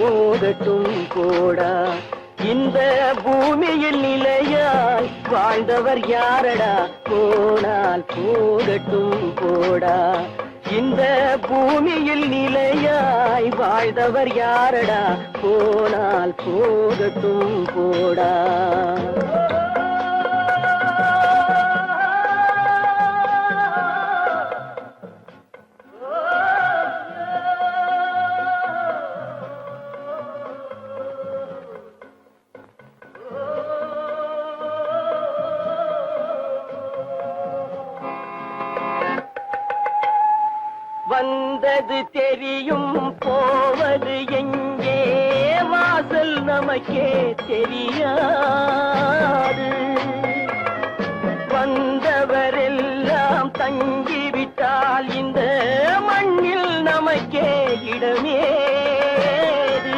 போகட்டும் போடா. இந்த பூமியில் நிலையாய் வாழ்ந்தவர் யாரடா, போனால் போகட்டும் போடா. இந்த பூமியில் நிலையாய் வாழ்ந்தவர் யாரடா, போனால் போகட்டும் போடா. வந்தது தெரியும், போவது எங்கே, வாசல் நமக்கே தெரியாது. வந்தவரெல்லாம் தங்கிவிட்டால் இந்த மண்ணில் நமக்கே இடமேது.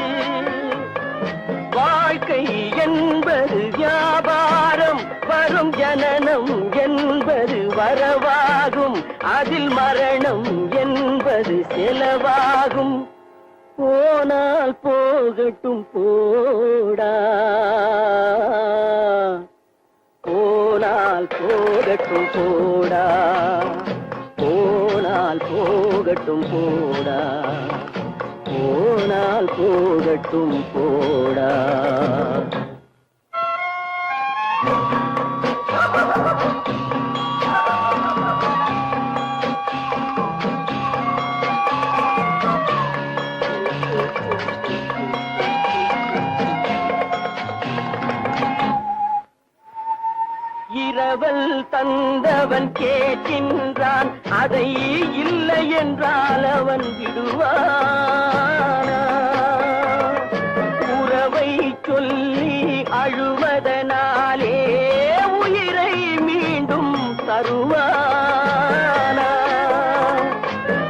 வாழ்க்கை என்பது வியாபாரம், வரும் ஜனனம் என்பது வரவாகும், அதில் மரணம் என்பது செலவாகும். போனால் போகட்டும் போடா, போனால் போகட்டும் போடா, போனால் போகட்டும் போடா, போனால் போகட்டும் போடா. இரவல் தந்தவன் கேட்கின்றான், அதை இல்லை என்றால் அவன் விடுவானா? உறவை சொல்லி அழுவதனாலே உயிரை மீண்டும் தருவானா?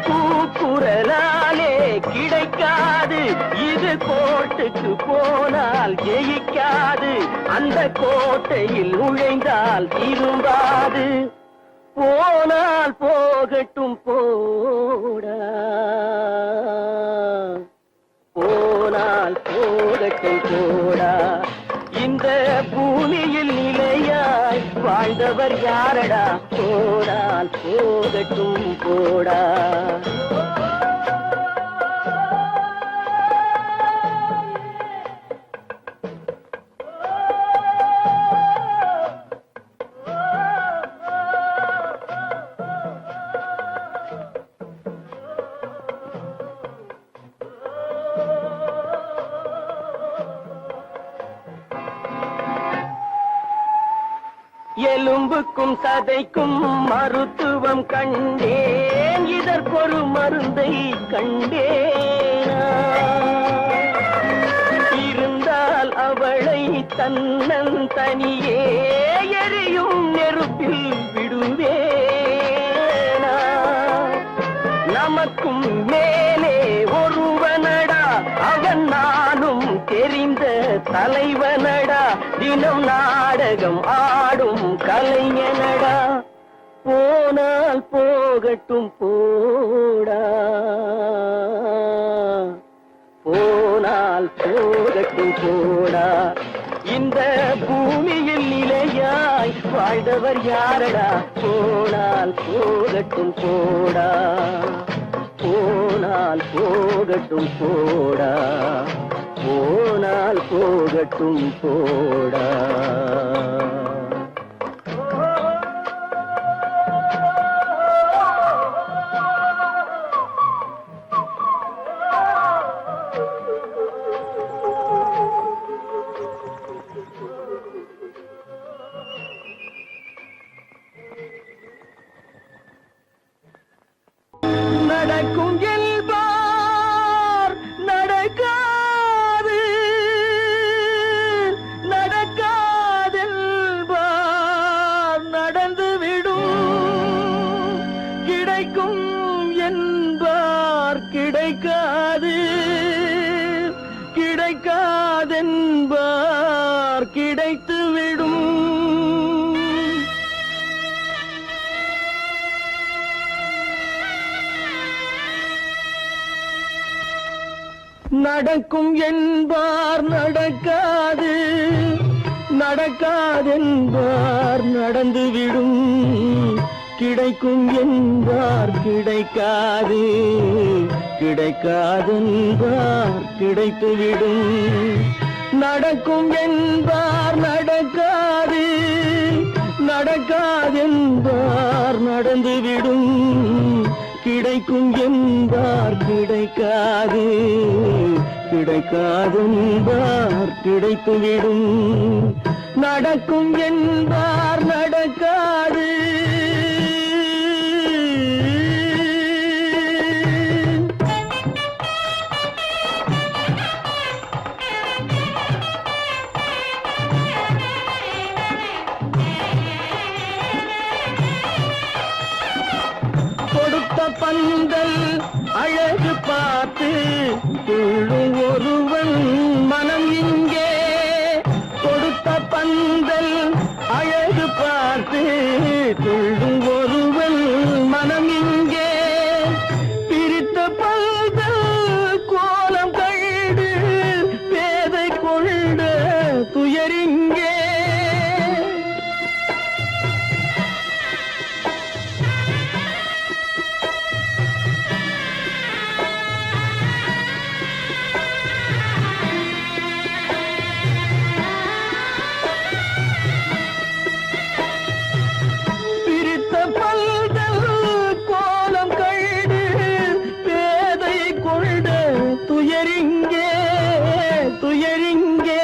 கூக்குரலாலே கிடைக்காது, இது கோட்டுக்கு போனால் ஜெயிக்காது, அந்த கோட்டையில் நுழைந்தால் திரும்பாது. போனால் போகட்டும் போடா, போனால் போகட்டும் போடா. இந்த பூமியில் நிலையாய் வாழ்ந்தவர் யாரடா, போனால் போகட்டும் போடா. எலும்புக்கும் சதைக்கும் மருத்துவம் கண்டேன், இதற்கொரு மருந்தை கண்டேனா? இருந்தால் அவளை தன்னந்தனியே எரியும் நெருப்பில் விடுவேனா? நமக்கும் மேலே ஒருவனடா, அவன் நானும் தெரிந்த தலைவனடா, தினம் நாடகம் ஆடும் கலைஞனடா. போனால் போகட்டும் போடா, போனால் போகட்டும் போடா. இந்த பூமியில் நிலையாய் வாழ்ந்தவர் யாரடா, போனால் போகட்டும் போடா, போனால் போகட்டும் போடா, போனால் போகட்டும் போடா. நடக்கும் என்பார் நடக்காது, நடக்காதென்பார் நடந்துவிடும். கிடைக்கும் என்பார் கிடைக்காது, கிடைக்காதென்பார் கிடைத்துவிடும். நடக்கும் என்பார் நடக்காது, நடக்காதென்பார் நடந்துவிடும், கிடைக்கும் என்பார் கிடைக்காது, கிடைக்காதென்பார் கிடைத்துவிடும். நடக்கும் என்பார் நடக்காது, நடக்காதென்பார் நடந்துவிடும், கிடைக்கும் என்பார் கிடைக்காது, கிடைக்காதென்பார் கிடைத்துவிடும். நடக்கும் என்பார் நடக்காது. கொடுத்த பந்தல் அழகு பார்த்து துள்ளும் ஒருவன் மனம் இங்கே, கொடுத்த பந்தல் அழகு பார்த்து துள்ளும் ஒருவன் மனம் இங்கே, பிரித்த பந்தல் கோலம் கண்டு பேதை கொண்ட துயரிங்கே. துயரிங்கே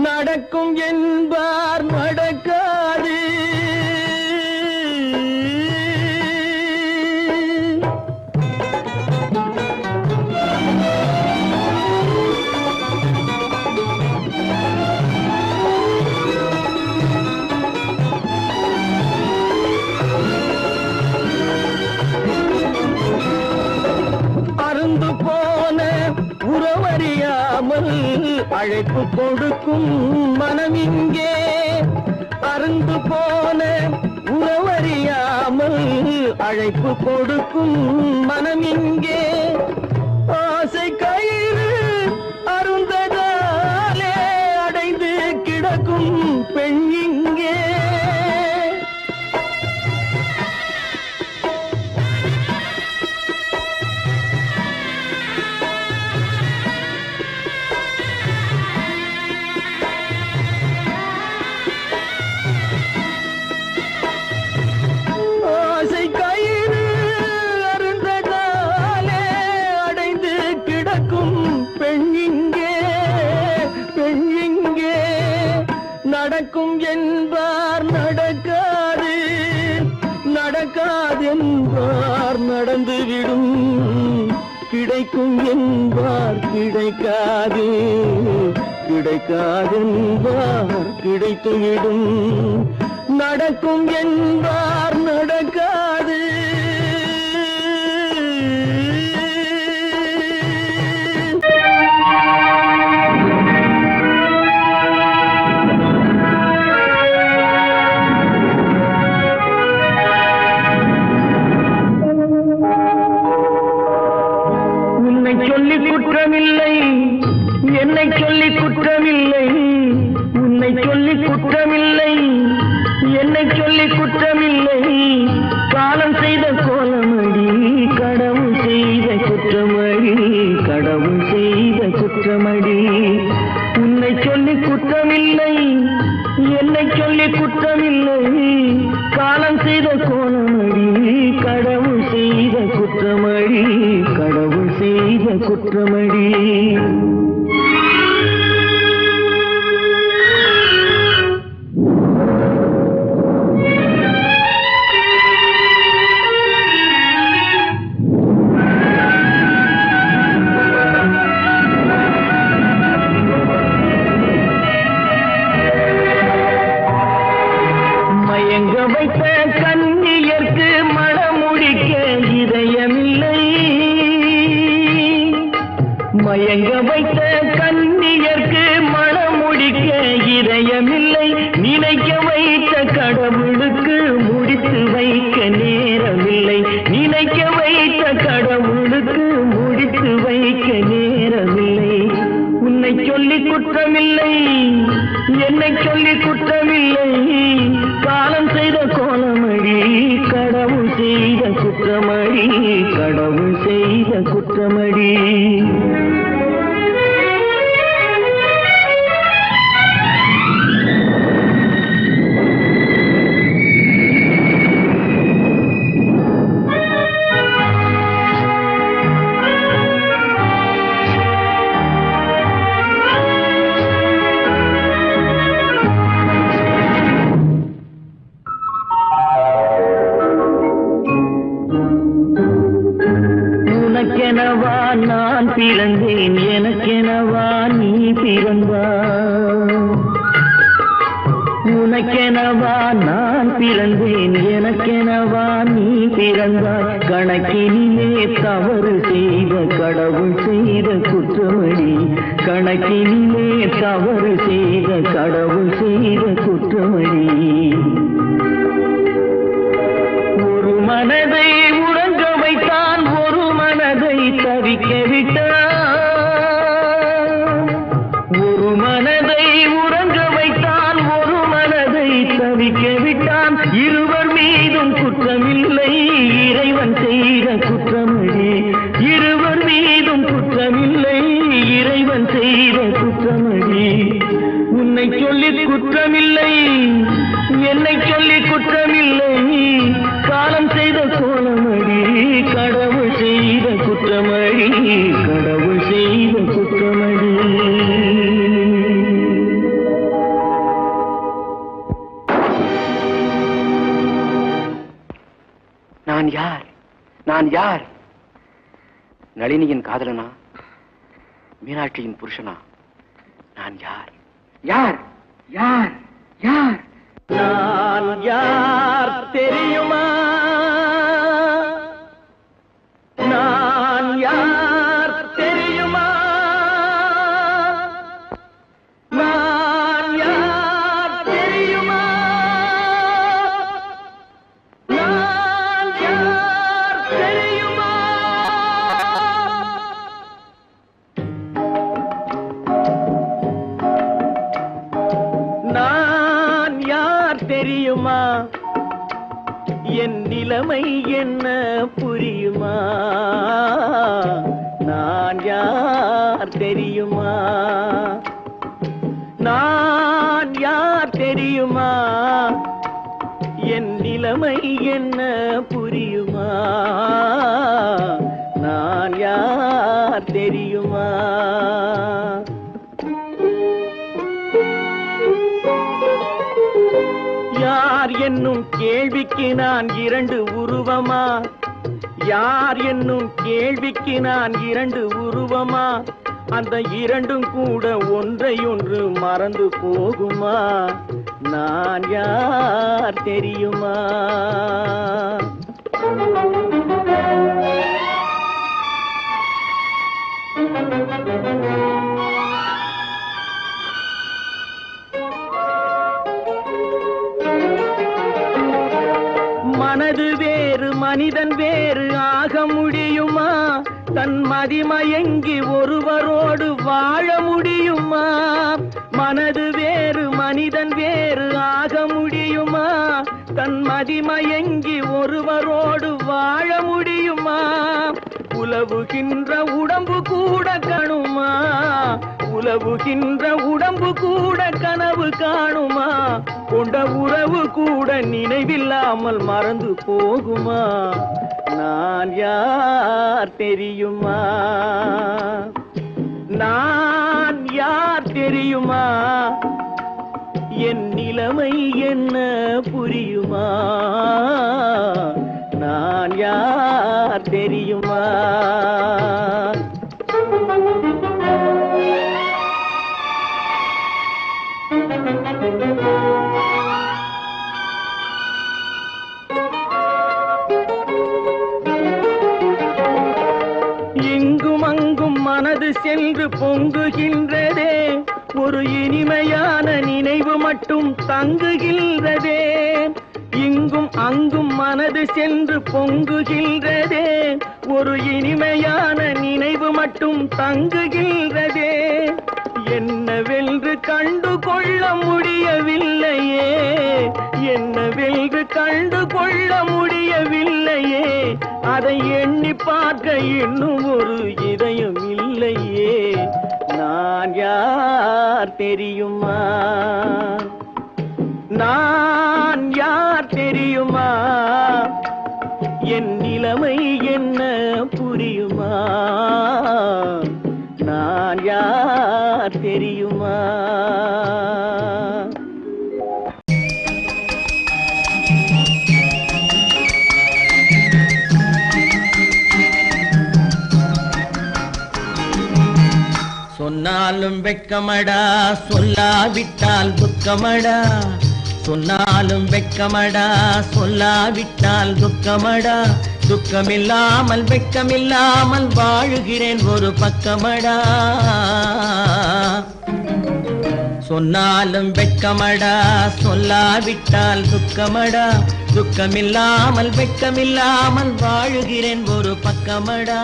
நடக்கும் என்பார் நடக்காது. அருந்து போன உறவறியாமல் அழைப்பு கொடுக்கும் மனம் இங்கே, அருந்து போன உறவறியாமல் அழைப்பு கொடுக்கும் மனம் இங்கே, ஆசை கயிறு அருந்ததாலே அடைந்து கிடக்கும் பெண் இங்கே. நடக்கும் என்பார் நடக்காது, நடக்காதென்பார் நடந்துவிடும், கிடைக்கும் என்பார் கிடைக்காது, கிடைக்காதென்பார் கிடைத்துவிடும். நடக்கும் என்பார் நடக்காது. சொல்லி குற்றமில்லை, என்னை சொல்லி குற்றமில்லை, உன்னை சொல்லி குற்றமில்லை, என்னை சொல்லி குற்றமில்லை, காலம் செய்த கோலமடி, கடவுள் செய்த குற்றமடி, கடவுள் செய்த குற்றமடி. உன்னை சொல்லி குற்றமில்லை, என்னை சொல்லி குற்றமில்லை, காலம் செய்த கோலமடி, கடவுள் செய்த குற்றமடி, கடவுள் செய்த குற்றமடி. மயங்க வைத்த கண்ணியர்க்கு மணமுடிக்க இதயமில்லை, மயங்க வைத்த கண்ணியர்க்கு மணமுடிக்க இதயமில்லை, நினைக்க வைத்த கடவுளுக்கு முடித்து வைக்க நேரமில்லை, நினைக்க வைத்த கடவுளுக்கு முடித்து வைக்க நேரம் குற்றமில்லை, என்னை சொல்லி குற்றமில்லை. காலம் செய்த கோலமடி, கடவுள் செய்த குற்றமடி, கடவுள் செய்த குற்றமடி. உனக்கெனவா நான் பிறந்தேன், எனக்கெனவா நீ பிறந்தாய். உனக்கெனவா நான் பிறந்தேன், எனக்கெனவா நீ பிறந்தாய். கணக்கினிலே தவறு செய்த கடவுள் செய்த குற்றமடி, கணக்கினிலே தவறு செய்த கடவுள் செய்த குற்றமடி. ஒரு மனதை உறங்க வைத்தான், ஒரு மனதை தவிக்க விட்டான். ஒரு மனதை உறங்க வைத்தான், ஒரு மனதை தவிக்க விட்டான். இருவர் மீதும் குற்றமில்லை, இறைவன் செய்த குற்றமடி. இருவர் மீதும் குற்றமில்லை, இறைவன் செய்த குற்றமடி. உன்னை சொல்லி குற்றமில்லை, என்னை சொல்லி குற்றமில்லை. காலம் செய்த கோலமடி, கடவுள் செய்த குற்றமடி, கடவுள் செய்த குற்றமடி. நான் யார்? நான் யார்? நளினியின் காதலனா? மீனாட்சியின் புருஷனா? நான் யார்? யார்? யார்? யார்? நான் யார் தெரியுமா? நான் யார் தெரியுமா? நான் யார் தெரியுமா? நான் யார் தெரியுமா? நான் யார் தெரியுமா? என் நிலைமை என்ன புரியுமா? நான் யார் தெரியுமா? நான் யார் தெரியுமா? என் நிலைமை என்ன புரியுமா? நான் யார் தெரியுமா? யார் என்னும் கேள்விக்கு நான் இரண்டு உருவமா? யார் என்னும் கேள்விக்கு நான் இரண்டு உருவமா? அந்த இரண்டும் கூட ஒன்றை ஒன்று மறந்து போகுமா? நான் யார் தெரியுமா? மனது வேறு மனிதன் வேறு ஆக முடியுமா? தன் மதிமயங்கி ஒருவரோடு வாழ முடியுமா? மனது வேறு மனிதன் வேறு ஆக முடியுமா? தன் மதிமயங்கி ஒருவரோடு வாழ முடியுமா? உலவுகின்ற உடம்பு கூட கணுமா? உலவுகின்ற உடம்பு கூட கனவு காணுமா? கொண்ட உறவு கூட நினைவில்லாமல் மறந்து போகுமா? நான் யார் தெரியுமா? நான் யார் தெரியுமா? என் நிலைமை என்ன புரியுமா? நான் யார் தெரியுமா? இங்கும் அங்கும் மனது சென்று பொங்குகின்றதே, ஒரு இனிமையான நினைவு மட்டும் தங்குகின்றதே. இங்கும் அங்கும் மனது சென்று பொங்குகின்றதே, ஒரு இனிமையான நினைவு மட்டும் தங்குகின்றதே. என்னவென்று கண்டு கொள்ள முடியவில்லையே, என்னவென்று கண்டு கொள்ள முடியவில்லையே, அதை எண்ணி பார்க்க இன்னும் ஒரு இதயம் இல்லையே. நான் யார் தெரியுமா, நான் யார் தெரியுமா, என் நிலைமை என்ன புரியுமா, நான் யார் தெரியுமா. சொன்னாலும் வெட்கமடா, சொல்லாவிட்டால் துக்கமடா, சொன்னாலும் வெட்கமடா, சொல்லாவிட்டால் துக்கமடா, துக்கமில்லாமல் வெட்கமில்லாமல் வாழுகிறேன் ஒரு பக்கமடா. சொன்னாலும் வெட்கமடா, சொல்லாவிட்டால் துக்கமடா, துக்கமில்லாமல் வெட்கமில்லாமல் வாழுகிறேன் ஒரு பக்கமடா.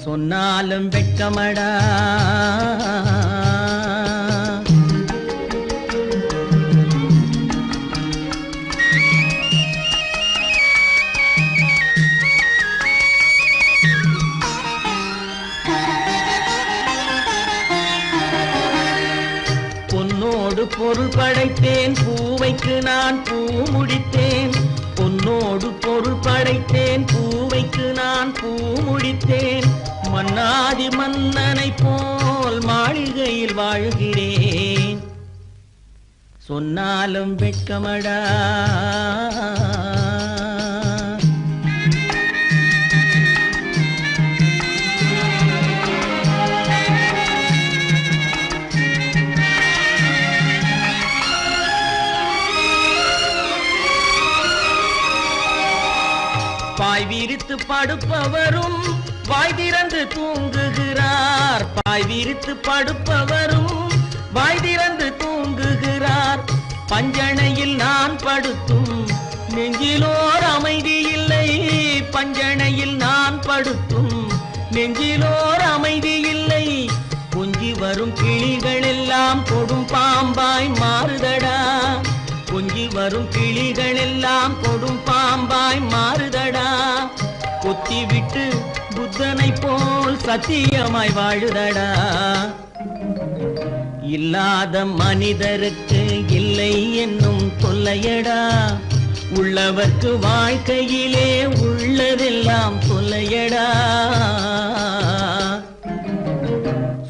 சொன்னாலும் வெட்கமடா. பொன்னோடு பொருள் படைத்தேன், பூவைக்கு நான் பூ முடித்தேன், பொன்னோடு பொருள் படைத்தேன், பூவைக்கு நான் பூ முடித்தேன், மன்னாதி மன்னனை போல் மாளிகையில் வாழ்கிறேன். சொன்னாலும் வெட்கமடா. பாய் விரித்து படுப்பவரும் வாய் திறந்து தூங்குகிறார், பாய் விரித்து படுப்பவரும் வாய் திறந்து தூங்குகிறார். பஞ்சணையில் நான் படுத்தும் நெஞ்சிலோர் அமைதி இல்லை, பஞ்சணையில் நான் படுத்தும் நெஞ்சிலோர் அமைதி இல்லை. கொஞ்சி வரும் கிளிகள் எல்லாம் கொடும் பாம்பாய் மாறுதடா, கொஞ்சி வரும் கிளிகள் எல்லாம் கொடும் பாம்பாய் மாறுதடா. கொத்தி விட்டு புத்தனை போல் சத்தியமாய் வாழுதடா. இல்லாத மனிதருக்கு இல்லை என்னும் தொல்லையடா, உள்ளவர்க்கு வாழ்க்கையிலே உள்ளதெல்லாம் தொல்லையடா.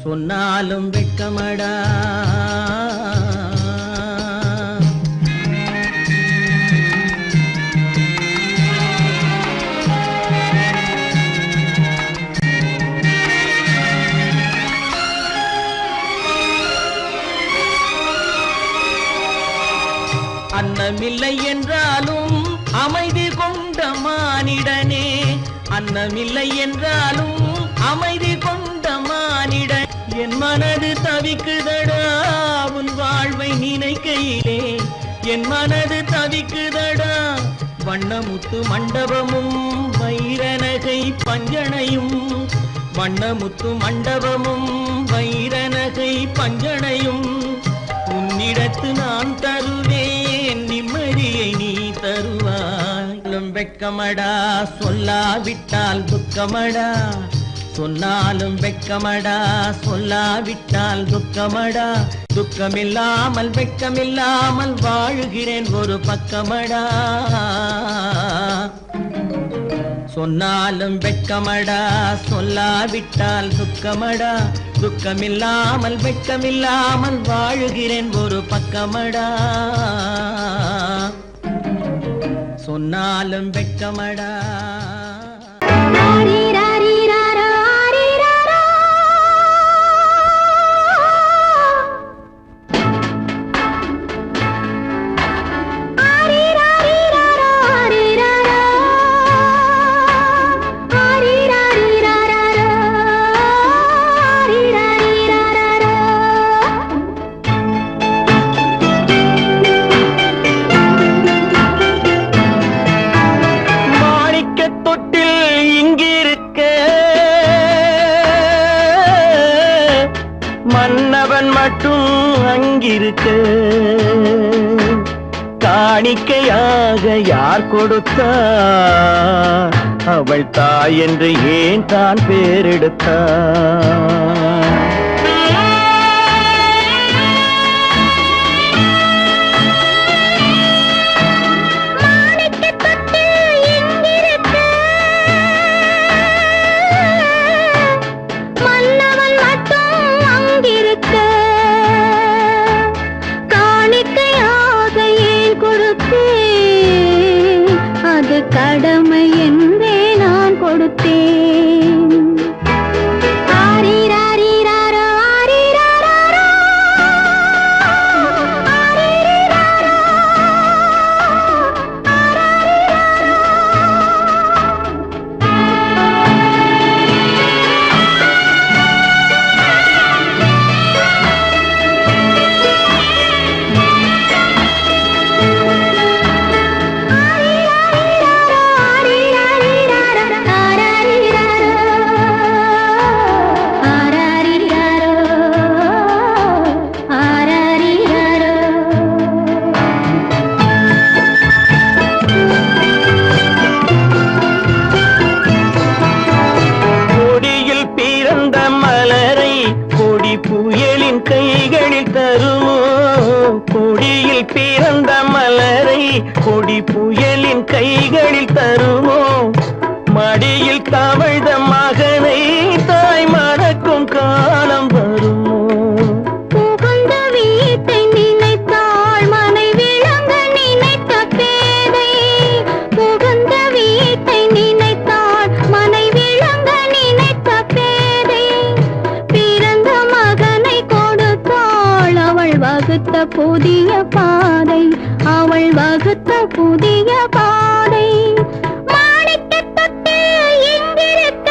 சொன்னாலும் வெட்கமடா. அன்னமில்லை என்றாலும் அமைதி கொண்ட மானிடனே, அன்னமில்லை என்றாலும் அமைதி கொண்ட மானிடன். என் மனது தவிக்குதடா உன் வாழ்வை நினைக்கையிலே, என் மனது தவிக்குதடா. வண்ணமுத்து மண்டபமும் வைரநகை பஞ்சனையும், வண்ணமுத்து மண்டபமும் வைரநகை பஞ்சனையும் உன்னிடத்து நான் தருவேன், நிம்மதியை நீ தருவாய். வெட்கமடா, சொல்லாவிட்டால் துக்கமடா, சொன்னாலும் வெட்கமடா, சொல்லாவிட்டால் துக்கமடா, துக்கமில்லாமல் வெட்கமில்லாமல் வாழுகிறேன் ஒரு பக்கமடா. சொன்னாலும் வெட்கமடா, சொல்லாவிட்டால் துக்கமடா, துக்கமில்லாமல் வெட்கமில்லாமல் வாழுகிறேன் ஒரு பக்கமடா. சொன்னாலும் வெட்கமடா. மட்டும் அங்கிருக்க காணிக்கையாக யார் கொடுத்தா அவள் தாய் என்று ஏன் தான் பேரெடுத்தா கடமை என்றே நான் கொடுத்தேன். ஆரிராரிராரோ, ஆரிராரோ, ஆரிராரோ, புயலின் கைகளில் தருமோ கொடியில் பிறந்த மலரை கொடி புயலின் கைகளில் தருமோ மடியில் தவழ்ந்த மகனை தாய் மறக்கும் காலம் வருமோ புகுந்த வீட்டை நினைத்தாள் மனை விளங்க நினைத்த பேதை புகுந்த வீட்டை நினைத்தாள் மனை விளங்க நினைத்த பேதை பிறந்த மகனை கொடுத்தாள் அவள் வகுத்த புதிய பாதை அவள் வகுத்த புதிய பாதை மாணிக்கத் தொட்டில் எங்கிருக்க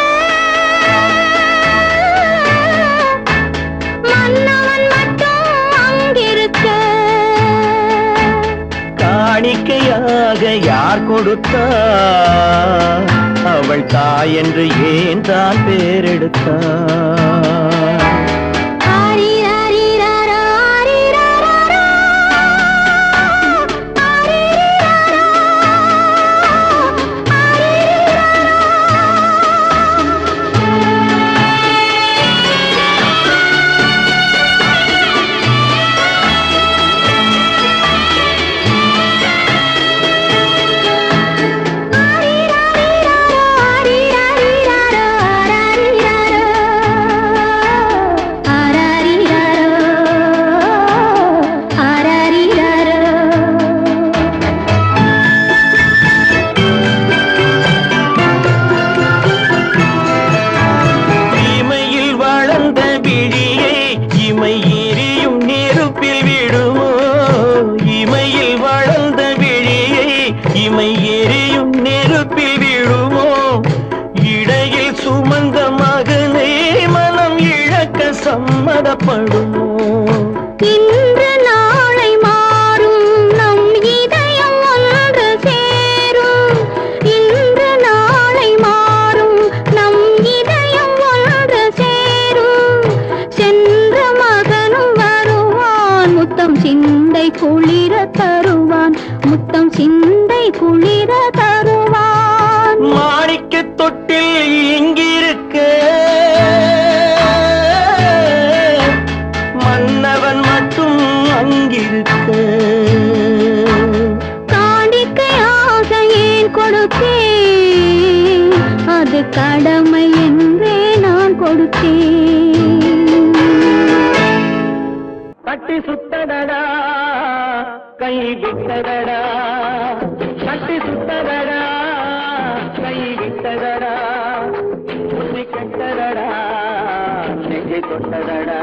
மன்னவன் மட்டும் அங்கிருக்க காணிக்கையாக யார் கொடுத்தா அவள் தாய் என்று ஏன் தான் பேரெடுத்தா ஆரிராரிராரோ, ஆரிராரோ, ஆரிராரோ, இமையில் வளர்ந்த விழியை இமை எரியும் நெருப்பில் விடுமோ இமையில் வளர்ந்த விழியை இமை எரியும் நெருப்பில் விடுமோ இடையில் சுமந்த மகனை மனம் இழக்க சம்மதப்படுமோ இன்று நாளை மாறும் நம் இதயம் ஒன்று சேரும் இன்று நாளை மாறும் நம் இதயம் ஒன்று சேரும் சென்ற மகனும் வருவான் முத்தம் சிந்தை குளிர தருவான் முத்தம் சிந்தை குளிர தருவான் மாணிக்கத் தொட்டில் இங்கிருக்க மன்னவன் மட்டும் அங்கிருக்க காணிக்கையாக ஏன் கொடுத்தேன் அது கடமை என்றே நான் கொடுத்தேன் கட்டி சுத்தடடா கை விட்டதடா கட்டி சுத்தடடா கை விட்டதடா புத்தி கெட்டதடா நெஞ்சை தொட்டதடா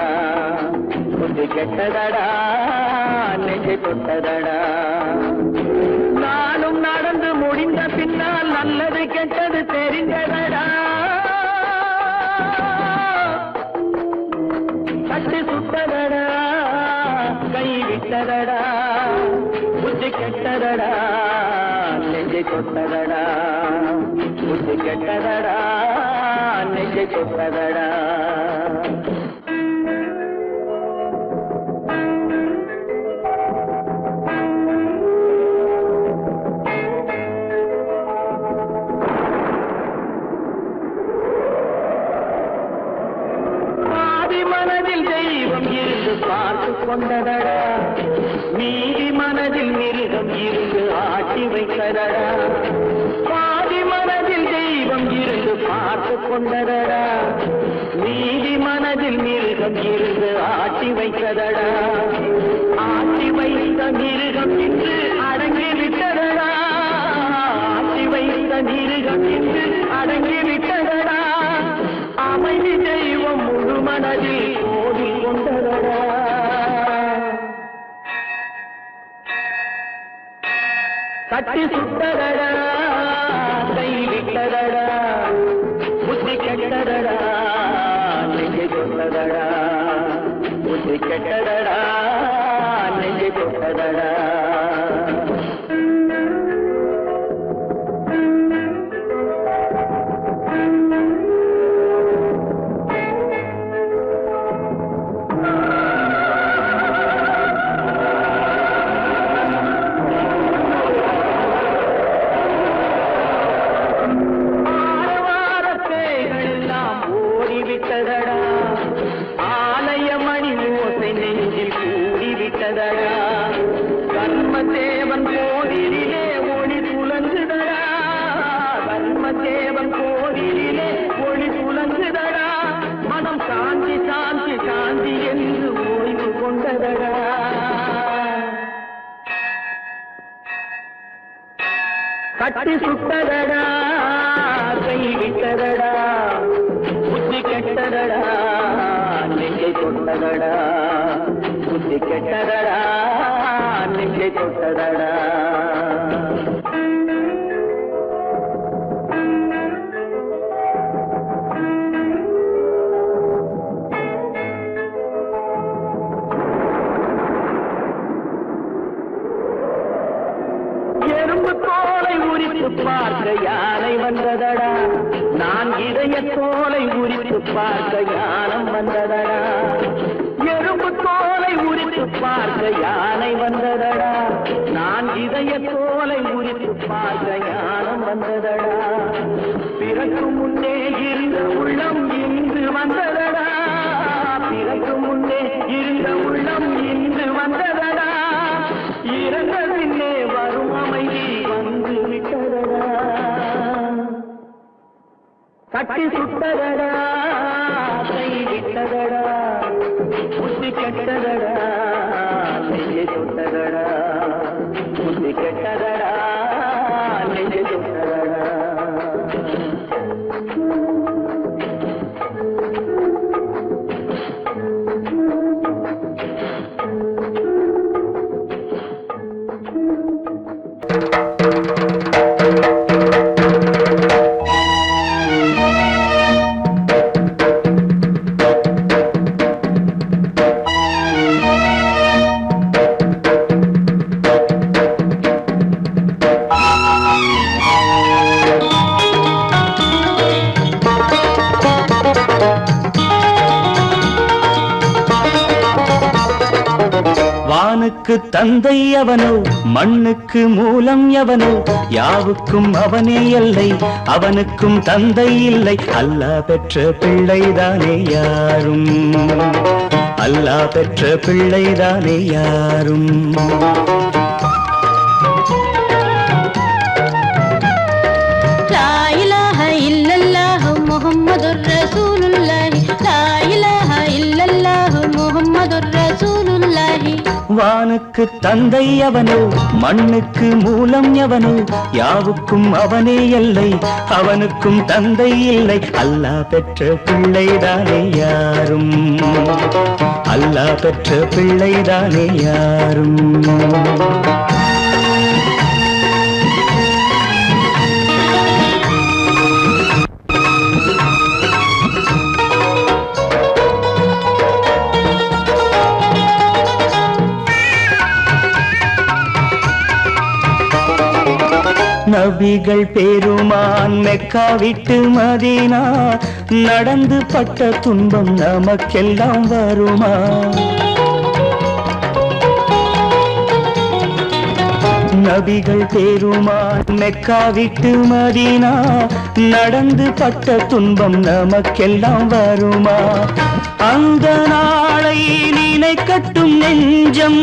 புத்தி கெட்டதடா நெஞ்சை தொட்டதடா நானும் நடந்து முடிந்த பின்னால் நல்லது கெட்டது தெரிந்ததடா கட்டி சுத்ததடா கை விட்டதடா புத்தி கெட்டதடா நெஞ்சை தொட்டதடா புத்தி கெட்டதடா நெஞ்சை தொட்டதடா கொண்டதடா நீதி மனதில் மிருகம் இருந்து ஆட்டி வைத்ததடா பாதி மனதில் தெய்வம் இருந்து பார்த்து கொண்டதடா நீதி மனதில் மிருகம் இருந்து ஆட்டி வைத்ததடா ஆட்டி வைத்த மிருகம் இன்று அடங்கி விட்டதடா ஆட்டி வைத்த மிருகம் இன்று அடங்கி விட்டதடா அமைதி தெய்வம் முழு மனதில் கோவில் கொண்டதடா கட்டி சுட்டதடா கை விட்டதடா புத்தி கெட்டதடா நெஞ்சை தொட்டதடா புத்தி கெட்டதடா நெஞ்சை தொட்டதடா கர்மதேவன் கோவிலிலே ஒளி துலங்குதடா கர்மதேவன் கோவிலிலே ஒளி துலங்குதடா மனம் சாந்தி சாந்தி சாந்தி என்று ஓய்வு கொண்டதடா கட்டி சுட்டதடா கை விட்டதடா புத்தி கெட்டதடா நெஞ்சை தொட்டதடா புத்தி கெட்டதடா நெஞ்சை தொட்டதடா எறும்பு தோலை உரித்து பார்க்க யானை வந்ததடா நான் இதய தோலை உரித்து பார்க்க யானம் வந்ததடா எறும்பு தோலை உரித்து பார்க்க யானை வந்ததடா நான் இதய தோலை உரித்து பார்க்க யானம் வந்ததடா பிறகு முன்னே இருந்த உள்ளம் இன்று வந்ததடா பிறகு முன்னே இருந்த உள்ளம் இன்று வந்ததடா இறந்த பின்னே வரும் அமைதி வந்து விட்டதடா கட்டி சுட்டதடா கை விட்டதடா புத்தி கெட்டதடா நெஞ்சை தொட்டதடா புத்தி கெட்டதடா நெஞ்சை தொட்டதடா வானுக்கு தந்தை அவனோ மண்ணுக்கு மூலம் எவனோ யாவுக்கும் அவனே எல்லை அவனுக்கும் தந்தை இல்லை அல்லாஹ் பெற்ற பிள்ளைதானே யாரும் அல்லாஹ் பெற்ற பிள்ளைதானே யாரும் லா இலாஹ இல்லல்லாஹு முஹம்மதுர் ரசூலுல்லாஹி லா இலாஹ இல்லல்லாஹு முஹம்மதுர் ரசூலுல்லாஹி வானுக்கு தந்தை அவனோ மண்ணுக்கு மூலம் எவனோ யாவுக்கும் அவனே எல்லை அவனுக்கும் தந்தை இல்லை அல்லாஹ் பெற்ற பிள்ளைதானே யாரும் அல்லாஹ் பெற்ற பிள்ளைதானே யாரும் நபிகள் பெருமான் மெக்கா விட்டு மதீனா நடந்து பட்ட துன்பம் நமக்கெல்லாம் வருமா நபிகள் பெருமான் மெக்கா விட்டு மதீனா நடந்து பட்ட துன்பம் நமக்கெல்லாம் வருமா? அந்த நாளை நினைக்கட்டும் நெஞ்சம்,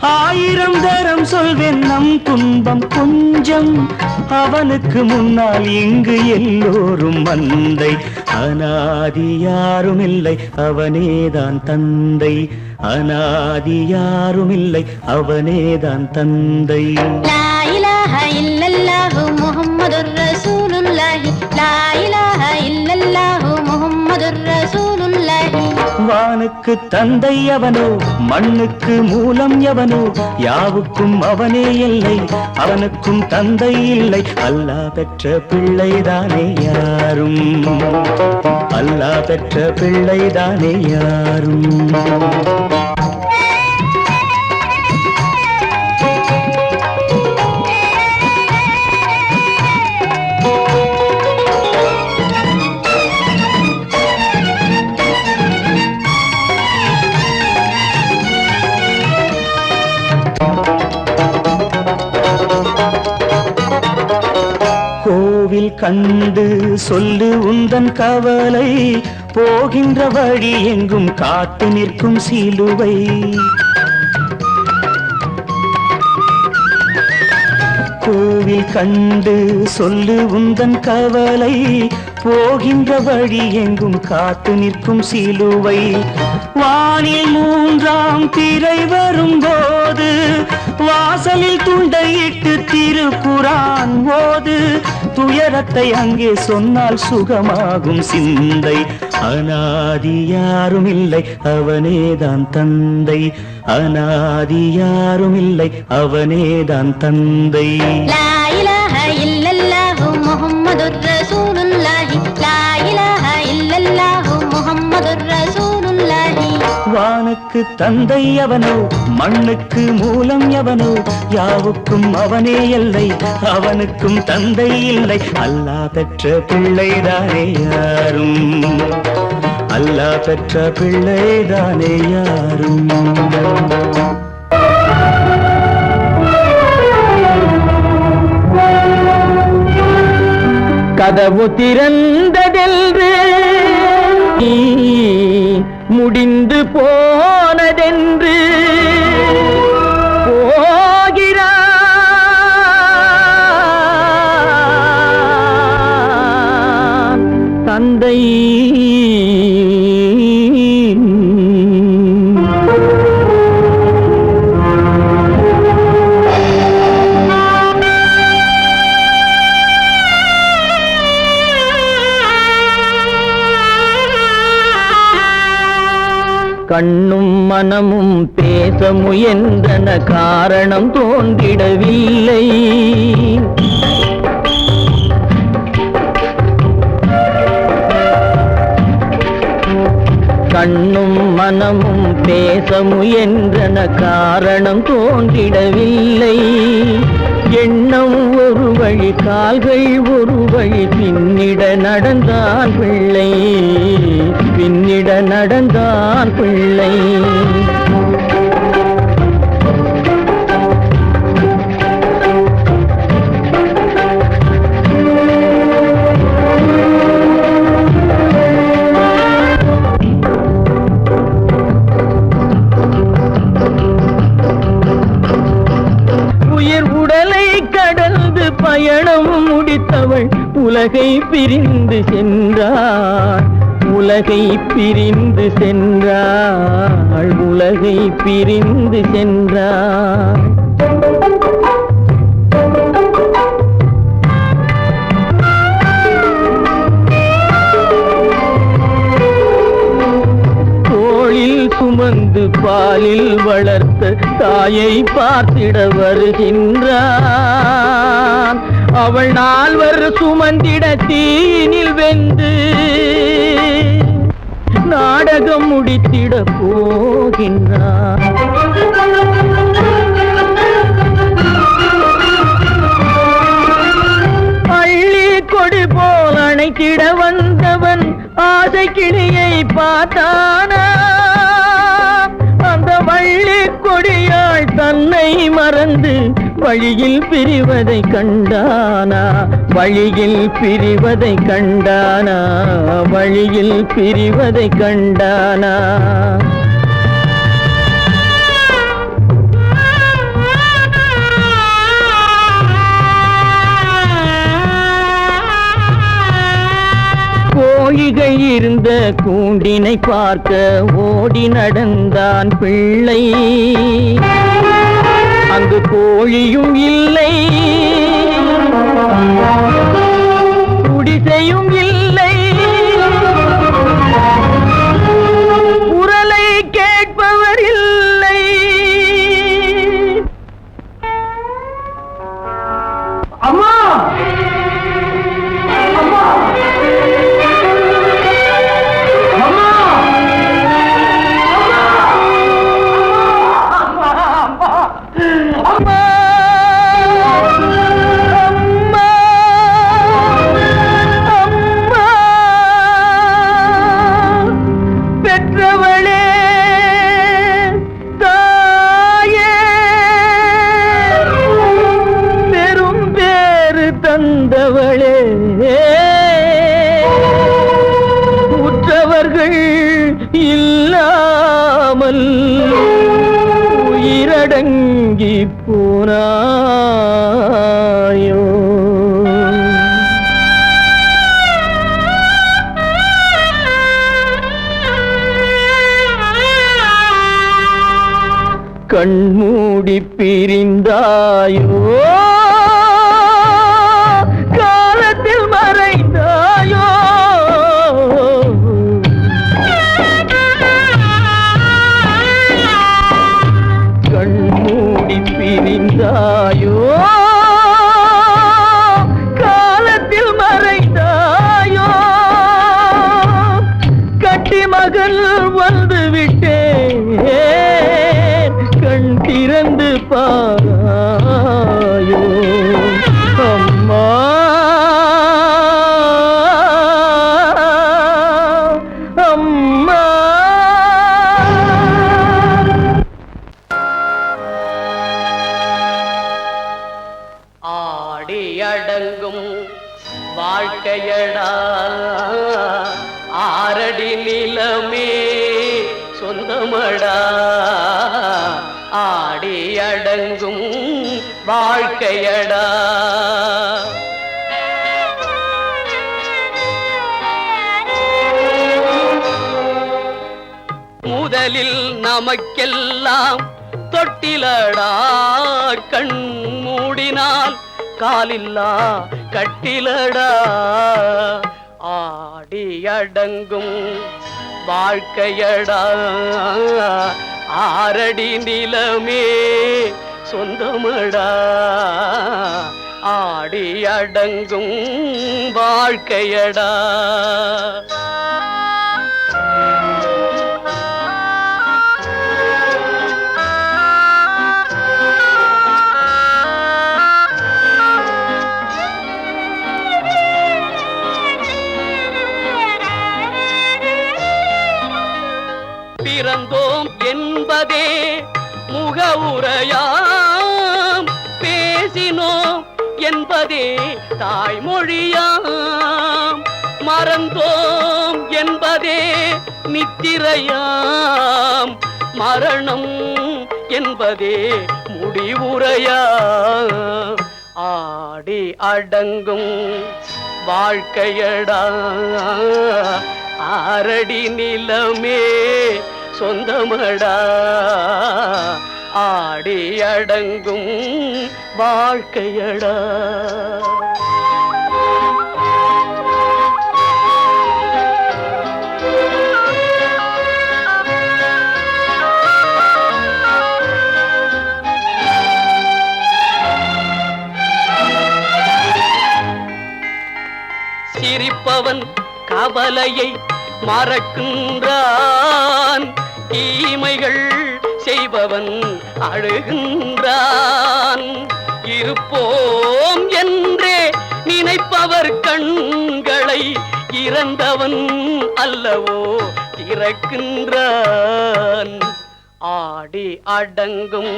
1000 தரம் சொல்வேன் நம் துன்பம் கொஞ்சம். அவனுக்கு முன்னால் இங்கு எல்லோரும் மந்தை, அநாதி யாரும் இல்லை அவனேதான் தந்தை, அநாதி யாரும் இல்லை அவனேதான் தந்தை. லா இலாஹ இல்லல்லாஹு முஹம்மதுர் ரசூலுல்லாஹி, லா இலாஹ இல்லல்லாஹு முஹம்மதுர் ரசூலுல்லாஹி. வானுக்கு தந்தை அவனோ, மண்ணுக்கு மூலம் எவனோ, யாவுக்கும் அவனே இல்லை, அவனுக்கும் தந்தை இல்லை. அல்லாஹ் பெற்ற பிள்ளைதானே யாரும், அல்லாஹ் பெற்ற பிள்ளைதானே யாரும். கோவில் கண்டு சொல்லு உந்தன் கவலை, போகின்ற வழி எங்கும் காத்து நிற்கும் சிலுவை. கோவில் கண்டு சொல்லு உந்தன் கவலை, போகின்ற வழி எங்கும் காத்து நிற்கும் சிலுவை. வானில் 3ஆம் பிறை வரும்போது, வாசலில் துண்டையிட்டு திருக்குரான் ஓது. துயரத்தை அங்கே சொன்னால் சுகமாகும் சிந்தை, அநாதி யாரும் இல்லை அவனேதான் தந்தை, அநாதி யாரும் இல்லை அவனேதான் தந்தை. லா இலாஹ இல்லல்லாஹு முஹம்மதுர் ரசூலுல்லாஹி, லா இலாஹ இல்லல்லாஹு முஹம்மதுர் ரசூலுல்லாஹி. வானுக்கு தந்தை அவனோ, மண்ணுக்கு மூலம் எவனோ, யாவுக்கும் அவனே இல்லை, அவனுக்கும் தந்தை இல்லை. அல்லாஹ் பெற்ற பிள்ளைதானே யாரும், அல்லாஹ் பெற்ற பிள்ளைதானே யாரும். கதவு திறந்ததென்று முடிந்து போனதென்று போகிறான் தந்தை. கண்ணும் மனமும் பேச முயன்றன, காரணம் தோன்றிடவில்லை. கண்ணும் மனமும் பேச முயன்றன, காரணம் தோன்றிடவில்லை. எண்ணம் ஒரு வழி, கால்கள் ஒரு வழி, பின்னிட நடந்தான் பிள்ளை, பின்னிட நடந்தான் பிள்ளை. பயணம் முடித்தவள் உலகை பிரிந்து சென்றாள், உலகை பிரிந்து சென்றாள், உலகை பிரிந்து சென்றாள். தோளில் சுமந்து பாலில் வளர்த்த தாயை பார்த்திட வருகின்றான். அவள் 4 சுமந்திட தீனில் வெந்து நாடகம் முடித்திட போகின்றான். அள்ளி கொடி போல் அணைத்திட வந்தவன் ஆசை கிளியை பார்த்தானா, அந்த வள்ளி கொடியாள் தன்னை மறந்து வழியில் பிரிவதை கண்டானா வழியில் பிரிவதை கண்டானா வழியில் பிரிவதை கண்டானா கோழிகை இருந்த கூண்டினை பார்க்க ஓடி நடந்தான் பிள்ளை அங்கு கோழியும் இல்லை குடிசையும் இல்லை குரலை கேட்பவர் இல்லை அம்மா தந்தவளே உற்றவர்கள் இல்லாமல் உயிரடங்கி போனாயோ கண்மூடி பிரிந்தாயோ பிரிந்தாயோ காலத்தில் மறைந்தாயோ கட்டி மகள் வந்து விட்டேன் கண் திறந்து பாராயோ அம்மா அம்மா அடங்கும் வாழ்க்கையடா ஆரடி நிலமே சொந்தமடா ஆடி அடங்கும் வாழ்க்கையடா முதலில் நமக்கெல்லாம் தொட்டிலடா கண் மூடினால் காலில்லா கட்டிலடா ஆடி அடங்கும் வாழ்க்கையடா ஆரடி நிலமே சொந்தமடா ஆடி அடங்கும் வாழ்க்கையடா பிறந்தோம் என்பதே முகவுரையாம் பேசினோம் என்பதே தாய்மொழியாம் மறந்தோம் என்பதே நித்திரையாம் மரணம் என்பதே முடிவுரையாம் ஆடி அடங்கும் வாழ்க்கையடா ஆரடி நிலமே சொந்தமடா ஆடி அடங்கும் வாழ்க்கையடா சிரிப்பவன் கவலையை மறக்கின்றான் தீமைகள் செய்பவன் அழுகின்றான் இருப்போம் என்றே நினைப்பவர் கண்களை இறந்தவன் அல்லவோ திறக்கின்றான் ஆடி அடங்கும்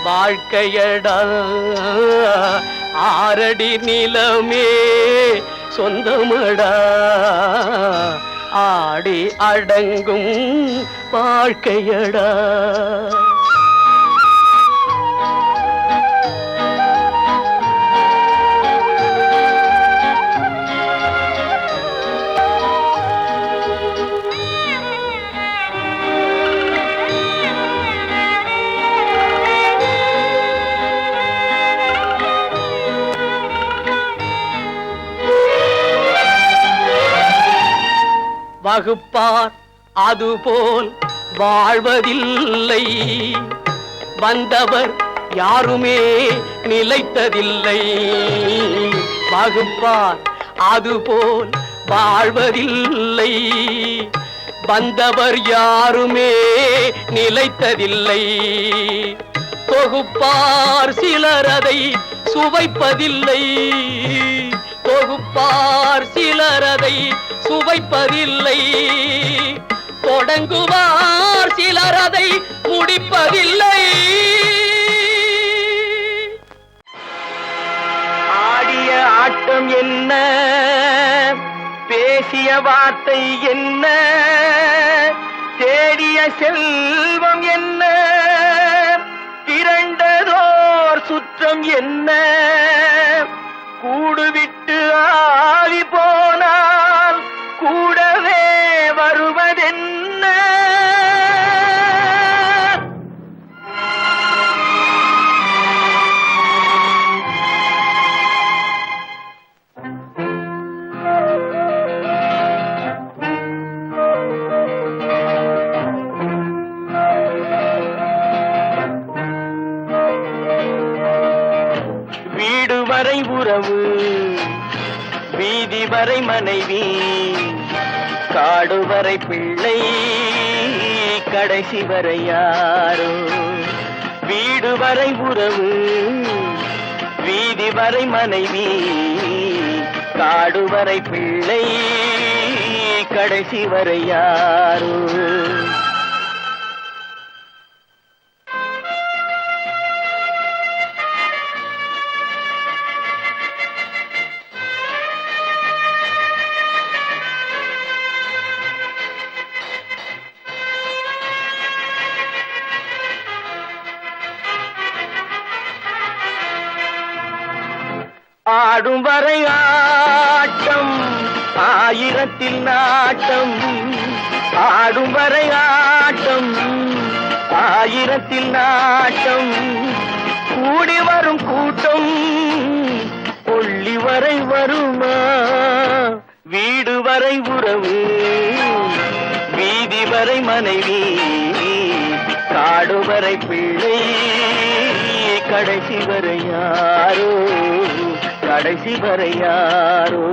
வாழ்க்கையடா ஆரடி நிலமே சொந்தமடா ஆடி அடங்கும் வாழ்க்கையடா. வகுப்பார் அதுபோல் வாழ்வதில்லை, வந்தவர் யாருமே நிலைத்ததில்லை. வகுப்பார் அதுபோல் வாழ்வதில்லை, வந்தவர் யாருமே நிலைத்ததில்லை. தொகுப்பார் சிலர் அதை சுவைப்பதில்லை, தொகுப்பார் சிலர் அதை சுவைப்பதில்லை. தொடங்குவார் சிலர் அதை முடிப்பதில்லை. ஆடிய ஆட்டம் என்ன, பேசிய வார்த்தை என்ன, தேடிய செல்வம் என்ன, திரண்டதோர் சுற்றம் என்ன, கூடுவிட்டு ஆவி போனால் கூடவே வருவதென்ன. வீடு வரை உறவு, வீதி வரை மனைவி, காடு வரை பிள்ளை, கடைசி வரை யாரோ. வீடு வரை உறவு, வீதி வரை மனைவி, காடு வரை பிள்ளை, கடைசி வரை யாரோ. ஆடும் வரை ஆட்டம், ஆயிரத்தில் நாட்டம், ஆடும் வரை ஆட்டம், ஆயிரத்தில் நாட்டம், கூடி வரும் கூட்டம் கொள்ளி வரை வருமா. வீடு வரை உறவு, வீதி வரை மனைவி, காடு வரை பிள்ளை, கடைசி வரை யாரோ, கடைசி வரை யாரோ.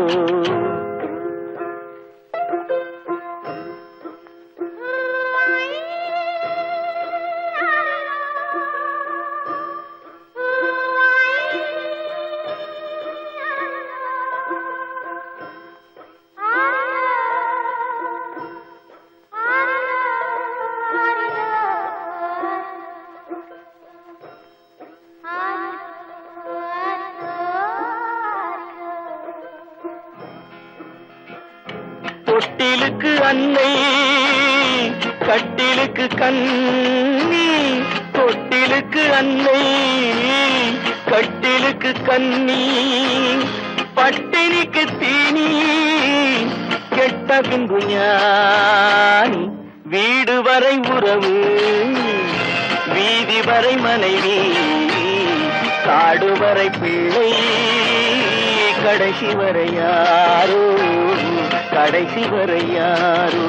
தொட்டிலுக்கு அன்னை, கட்டிலுக்கு கண்ணி, தொட்டிலுக்கு அன்னை, கட்டிலுக்கு கண்ணி, பட்டினிக்கு தீனி, கெட்ட பின்பு ஞானி. வீடு வரை உறவு, வீதி வரை மனைவி, காடு வரை பிள்ளை, கடைசி வரை யாரோ, கடைசி வரை யாரோ.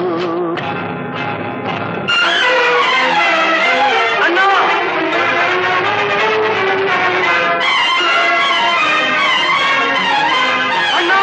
அண்ணா, அண்ணா,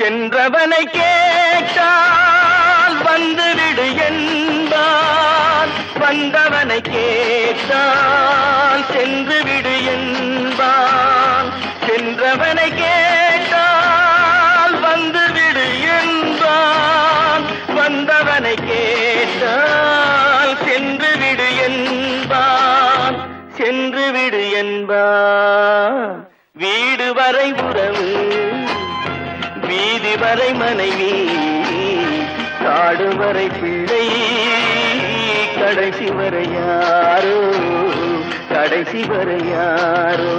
சென்றவனை கேட்டால் வந்துவிடு என்பான், வந்தவனை கேட்டால் சென்று விடு என்பான். சென்றவனை விடு என்பார். வீடு வரை உறவு, வீதி வரை மனைவி, காடு வரை பிள்ளை, கடைசி வரை யாரோ, கடைசி வரை யாரோ.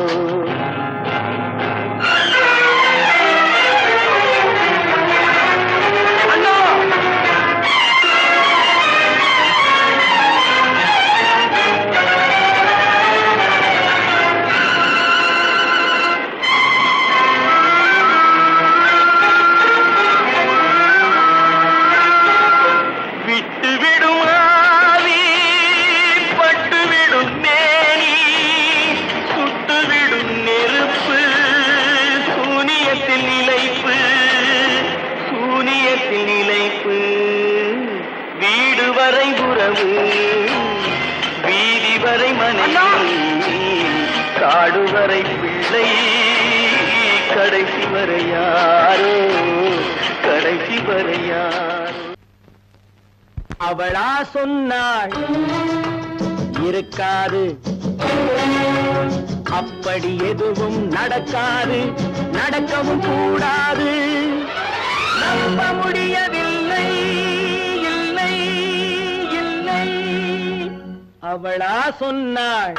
வீடு வரை உறவு, வீதி வரை மனைவி, காடு வரை பிள்ளை, கடைசி வரை யாரோ, கடைசி வரை யாரோ. அவளா சொன்னாள் இருக்காது, அப்படி எதுவும் நடக்காது, நடக்கவும் கூடாது. நம்ப முடியவில்லை, இல்லை இல்லை. அவளா சொன்னாள்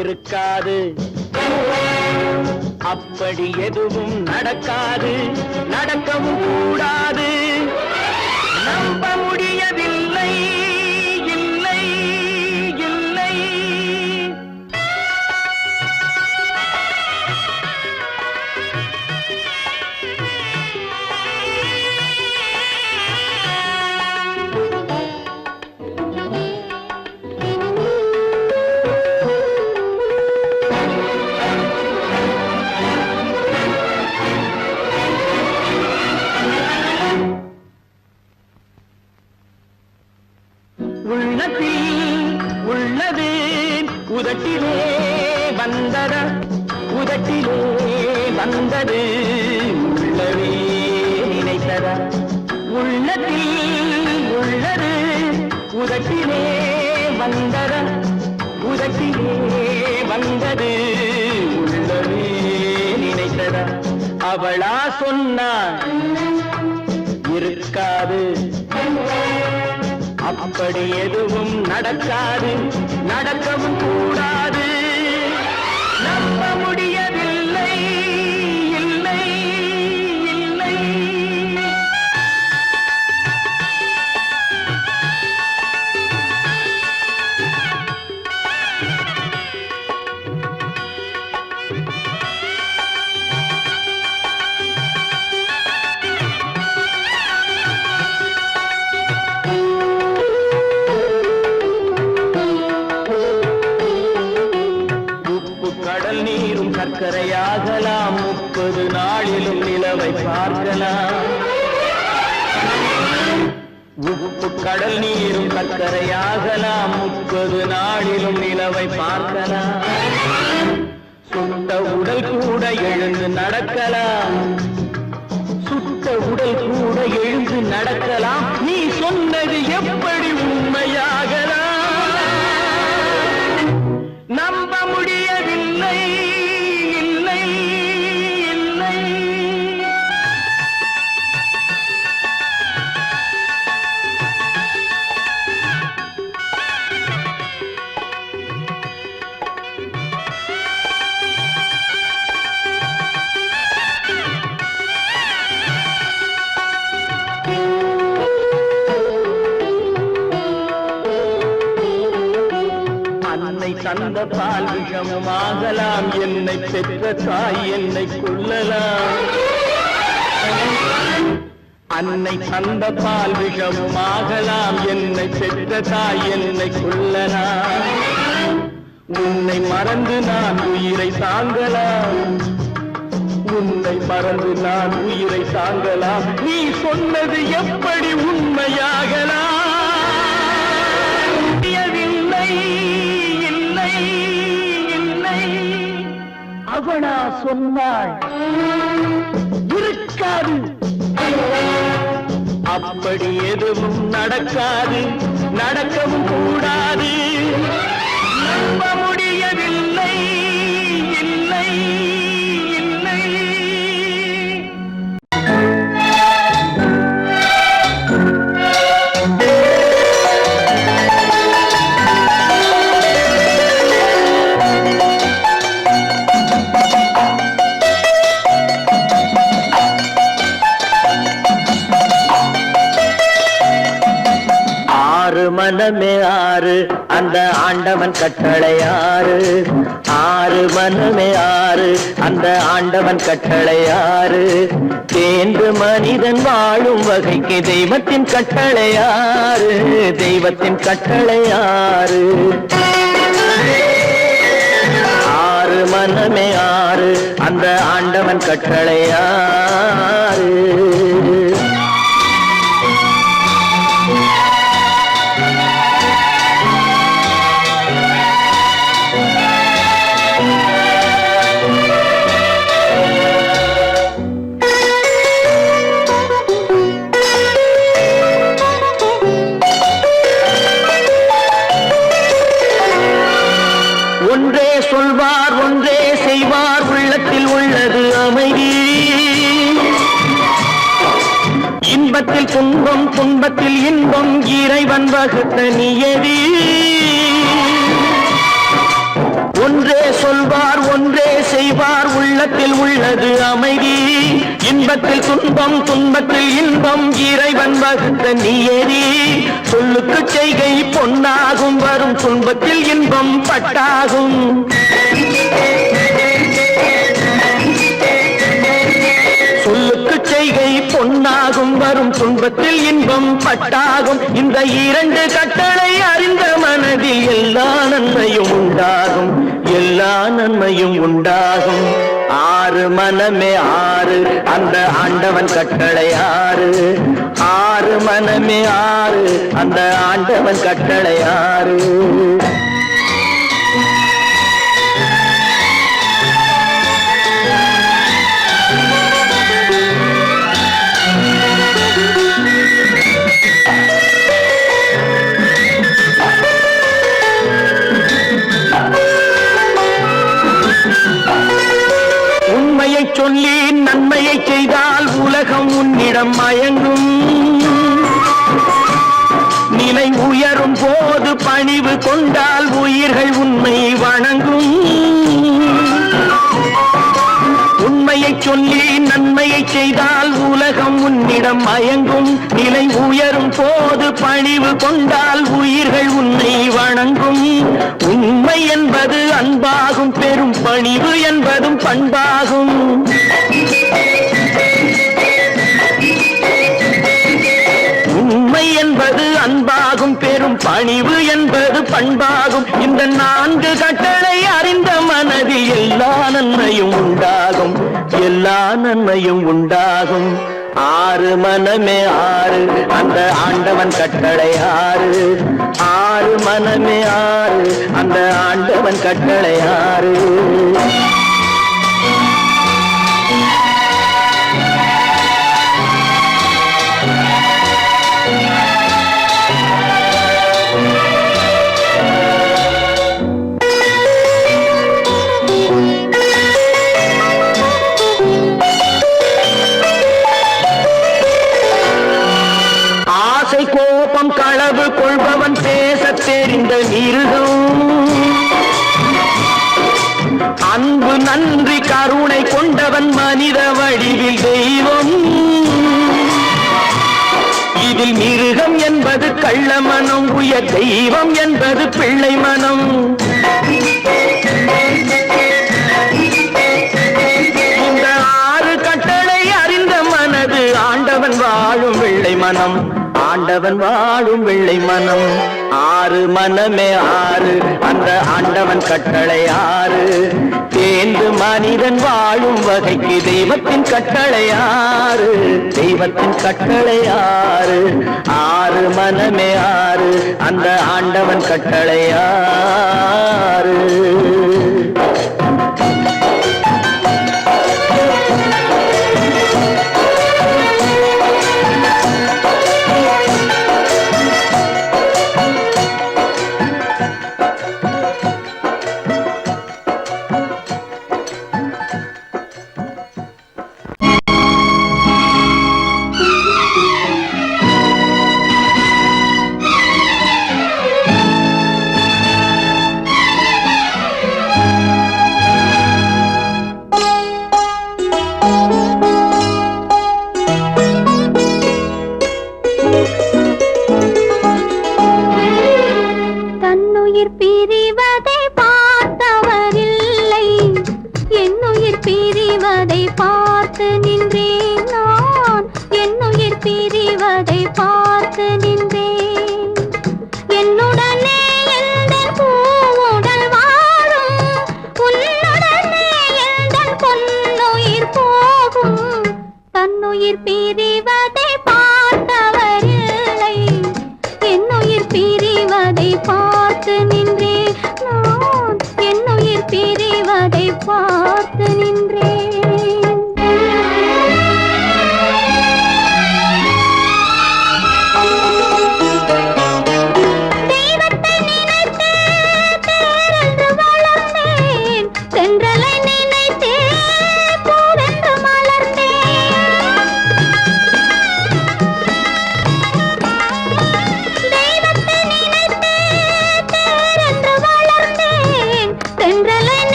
இருக்காது, அப்படி எதுவும் நடக்காது, நடக்கவும் கூடாது. நம்ப முடியவில்லை, இல்லை இல்லை. உள்ளத்தில் உள்ளது உதட்டிலே வந்ததா, உதட்டிலே வந்தது உள்ளவே நினைத்ததா. உள்ளத்தில் உள்ளது உதட்டிலே வந்ததா, உதட்டிலே வந்தது உள்ளவே நினைத்ததா. அவளா சொன்னாள் இருக்காது, அப்படி எதுவும் நடக்காது, நடக்கவும் கூடாது. நம்ப முடியவில்லை, இல்லை இல்லை. கடல் நீரும் சர்க்கரையாகலாம், 30 நாளிலும் நிலவை பார்க்கலாம். உப்பு கடல் நீரும் சர்க்கரையாகலாம், 30 நாளிலும் நிலவை பார்க்கலாம். சுட்ட உடல் கூட எழுந்து நடக்கலாம், சுட்ட உடல் கூட எழுந்து நடக்கலாம். நீ சொன்னது எப்படி உண்மையாகலாம்? நம்ப முடியவில்லை, இல்லை இல்லை. அன்னை தந்த பால் விஷமாகலாம், என்னை பெற்ற தாய் என்னை கொல்லலாம். அன்னை தந்த பால் விஷமாகலாம், என்னை பெற்ற தாய் என்னை கொல்லலாம். உன்னை மறந்து நான் உயிரை தாங்கலாம், உன்னை மறந்து நான் உயிரை தாங்கலாம். நீ சொன்னது எப்படி உண்மையாகலாம்? இல்லை இல்லை இல்லை. அவளா சொன்னாள் இருக்காது, அப்படி எதுவும் நடக்காது, நடக்கவும் கூடாது. நம்ப முடியும். மனமே ஆறு அந்த ஆண்டவன் கட்டளை ஆறு ஆறு மனமே ஆறு அந்த ஆண்டவன் கட்டளை ஆறு தேர்ந்து மனிதன் வாழும் வகைக்கு தெய்வத்தின் கட்டளை ஆறு தெய்வத்தின் கட்டளை ஆறு ஆறு மனமே ஆறு அந்த ஆண்டவன் கட்டளை ஆறு ஒன்றே சொல்வார் ஒன்றே செய்வார் உள்ளத்தில் உள்ளது அமைதி இன்பத்தில் துன்பம் துன்பத்தில் இன்பம் இறைவன் வகுத்த நியதி ஒன்றே சொல்வார் ஒன்றே செய்வார் உள்ளத்தில் உள்ளது அமைதி இன்பத்தில் துன்பம் துன்பத்தில் இன்பம் இறைவன் வகுத்த நியதி சொல்லுக்கு செய்கை பொன்னாகும் வரும் துன்பத்தில் இன்பம் பட்டாகும் சொல்லுக்கு செய்கை பொன்னாகும் வரும் துன்பத்தில் இன்பம் பட்டாகும் இந்த இரண்டு கட்டளை அறிந்த மனதில் எல்லா நன்மையும் உண்டாகும் எல்லா நன்மையும் உண்டாகும் ஆறு மனமே ஆறு அந்த ஆண்டவன் கட்டளை ஆறு ஆறு மனமே ஆறு அந்த ஆண்டவன் கட்டளை ஆறு உண்மையை சொல்லி நன்மையை செய்தால் உலகம் உன்னிடம் மயங்கும் நிலை உயரும் போது பணிவு கொண்டால் உயிர்கள் உன்னை வணங்கும் உண்மையை சொல்லி நன்மையை செய்தால் உலகம் உன்னிடம் மயங்கும் நிலை உயரும் போது பணிவு கொண்டால் உயிர்கள் உன்னை வணங்கும் உண்மை என்பது அன்பாகும் பெரும் பணிவு என்பதும் பண்பாகும் உண்மை என்பது அன்பாகும் பெரும் பணிவு என்பது பண்பாகும் இந்த நான்கு கட்டளை அறிந்த மனதில் எல்லா நன்மையும் உண்டாகும் எல்லா நன்மையும் உண்டாகும் ஆறு மனமே ஆறு அந்த ஆண்டவன் கட்டளை ஆறு ஆறு மனமே ஆறு அந்த ஆண்டவன் கட்டளை ஆறு கோபம் களவு கொள்பவன் பேச தெரிந்த மிருகம் அன்பு நன்றி கருணை கொண்டவன் மனித வடிவில் தெய்வம் இதில் மிருகம் என்பது கள்ள மனம் உயர் தெய்வம் என்பது பிள்ளை மனம் இந்த ஆறு கட்டளை அறிந்த மனது ஆண்டவன் வாழும் வெள்ளை மனம் ஆண்டவன் வாழும் வெள்ளை மனம் ஆறு மனமே ஆறு அந்த ஆண்டவன் கட்டளை ஆறு தேர்ந்து மனிதன் வாழும் வகைக்கு தெய்வத்தின் கட்டளை ஆறு தெய்வத்தின் கட்டளை ஆறு ஆறு மனமே ஆறு அந்த ஆண்டவன் கட்டளை ஆறு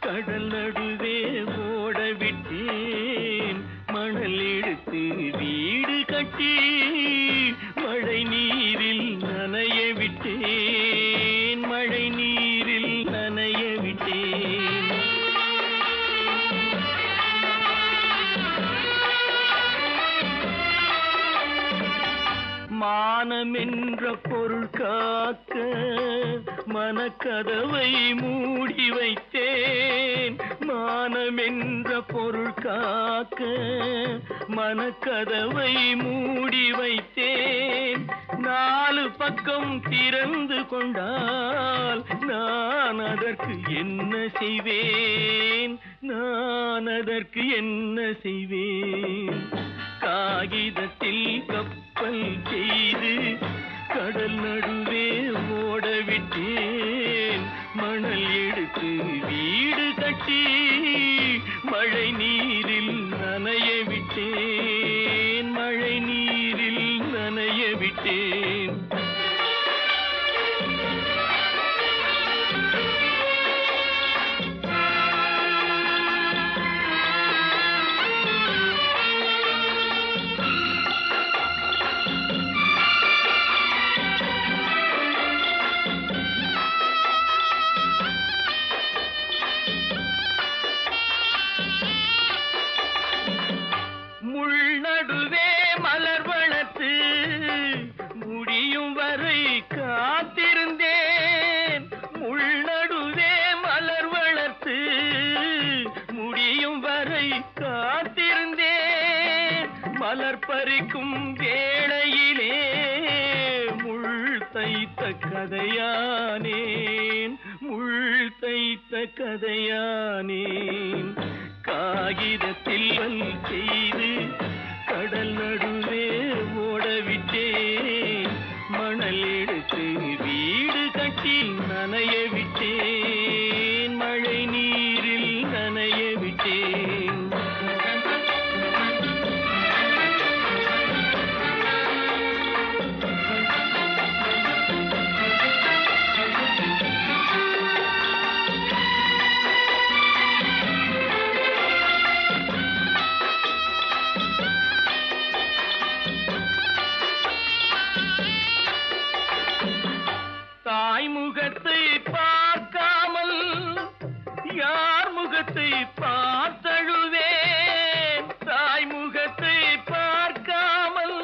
கடல் நடுவே ஓட விட்டேன் மணல் எடுத்து வீடு கட்டி மழை நீரில் நனைய விட்டேன் மழை நீரில் நனைய விட்டேன் மானம் என்ற பொருள் காக்க மனக்கதவை மூடி வைத்தேன் மானம் என்ற பொருள் காக்க மனக்கதவை மூடி வைத்தேன் 4 பக்கம் திறந்து கொண்டால் நான் அதற்கு என்ன செய்வேன் நான் அதற்கு என்ன செய்வேன் காகிதத்தில் கப்பல் செய்து கடல் நடுவே ஓட விட்டேன் மணல் எடுத்து வீடு கட்டி மழை நீரில் நனைய விட்டேன் மழை நீரில் நனைய விட்டேன் நடுவே மலர் வளர்த்து முடியும் வரை காத்திருந்தேன் முள்நடுவே மலர் வளர்த்து முடியும் வரை காத்திருந்தேன் மலர் பறிக்கும் வேளையிலே முள் தைத்த கதையானேன் முள் தைத்த கதையானேன் காகிதத்தில் செய்து கடல் நடுவே ஓடவிட்டேன் மணல் எடுத்து வீடு கட்டி நனைய விட்டேன் மழை நீரில் நனைய விட்டேன் தாய் முகத்தை பார்க்காமல் யார் முகத்தை பார்த்தழுவேன் தாய் முகத்தை பார்க்காமல்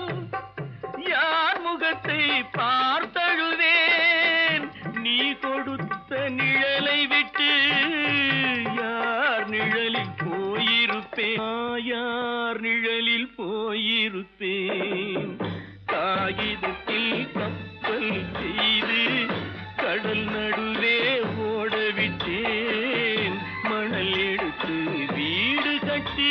யார் முகத்தை பார்த்தழுவேன் நீ கொடுத்த நிழலை விட்டு யார் நிழலில் போயிருப்பேன் யார் நிழலில் போயிருப்பேன் காகிதத்தில் கப்பல் செய்து கடல் நடுவே ஓடவிட்டேன் மணல் எடுத்து வீடு கட்டி